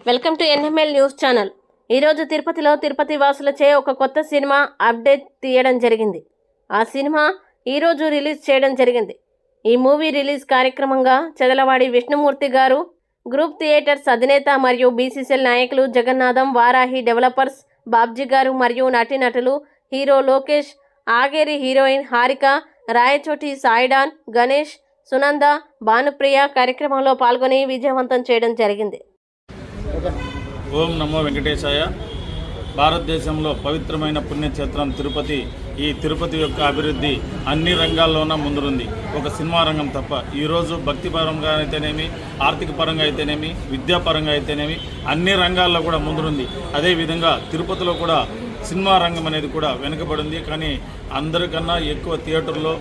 Welcome to NML news channel. ఈరోజు తిరుపతిలో తిరుపతి వాసులచే ఒక కొత్త సినిమా అప్డేట్ తీయడం జరిగింది. ఆ సినిమా ఈరోజు రిలీజ్ చేయడం జరిగింది. ఈ మూవీ రిలీజ్ కార్యక్రమంగా చదలవాడి విష్ణుమూర్తి గారు, గ్రూప్ థియేటర్స్ అధినేత మరియు బీసీసీఎల్ నాయకులు జగన్నాథం, వారాహి డెవలపర్స్ బాబ్జీ గారు మరియు నటీనటులు హీరో లోకేష్, ఆగేరి హీరోయిన్ హారిక, రాయచోటి సాయిడాన్, గణేష్, సునంద, భానుప్రియ కార్యక్రమంలో పాల్గొని విజయవంతం చేయడం జరిగింది. ఓం నమో వెంకటేశాయ. భారతదేశంలో పవిత్రమైన పుణ్యక్షేత్రం తిరుపతి. ఈ తిరుపతి యొక్క అభివృద్ధి అన్ని రంగాల్లోనూ ముందుంది, ఒక సినిమా రంగం తప్ప. ఈరోజు భక్తి పరంగా అయితేనేమి, ఆర్థిక పరంగా అయితేనేమి, విద్యాపరంగా అయితేనేమి అన్ని రంగాల్లో కూడా ముందుంది. అదేవిధంగా తిరుపతిలో కూడా సినిమా రంగం అనేది కూడా వెనుకబడింది. కానీ అందరికన్నా ఎక్కువ థియేటర్లో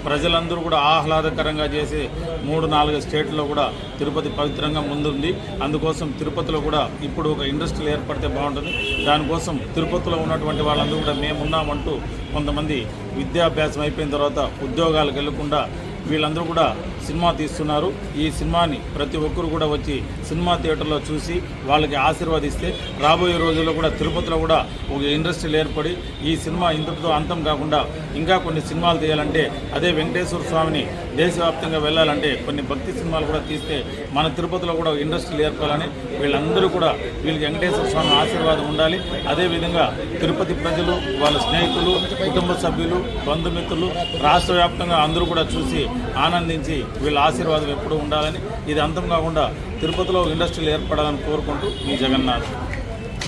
ప్రజలందరూ కూడా ఆహ్లాదకరంగా చేసే 3-4 స్టేట్లో కూడా తిరుపతి పవిత్రంగా ముందుంది. అందుకోసం తిరుపతిలో కూడా ఇప్పుడు ఒక ఇండస్ట్రీ ఏర్పడితే బాగుంటుంది. దానికోసం తిరుపతిలో ఉన్నటువంటి వాళ్ళందరూ కూడా మేమున్నామంటూ కొంతమంది విద్యాభ్యాసం అయిపోయిన తర్వాత ఉద్యోగాలకు వెళ్లకుండా వీళ్ళందరూ కూడా సినిమా తీస్తున్నారు. ఈ సినిమాని ప్రతి ఒక్కరు కూడా వచ్చి సినిమా థియేటర్లో చూసి వాళ్ళకి ఆశీర్వాదిస్తే రాబోయే రోజుల్లో కూడా తిరుపతిలో కూడా ఒక ఇండస్ట్రీలు ఏర్పడి ఈ సినిమా ఇంతటితో అంతం కాకుండా ఇంకా కొన్ని సినిమాలు తీయాలంటే, అదే వెంకటేశ్వర స్వామిని దేశవ్యాప్తంగా వెళ్ళాలంటే కొన్ని భక్తి సినిమాలు కూడా తీస్తే మన తిరుపతిలో కూడా ఇండస్ట్రీలు ఏర్పడాలని వీళ్ళందరూ కూడా వీళ్ళకి వెంకటేశ్వర స్వామి ఆశీర్వాదం ఉండాలి. అదేవిధంగా తిరుపతి ప్రజలు, వాళ్ళ స్నేహితులు, కుటుంబ సభ్యులు, బంధుమిత్రులు రాష్ట్ర వ్యాప్తంగా అందరూ కూడా చూసి ఆనందించి వీళ్ళ ఆశీర్వాదం ఎప్పుడూ ఉండాలని, ఇది అంతం కాకుండా తిరుపతిలో ఇండస్ట్రీలు ఏర్పడాలని కోరుకుంటూ మీ జగన్నాథ్.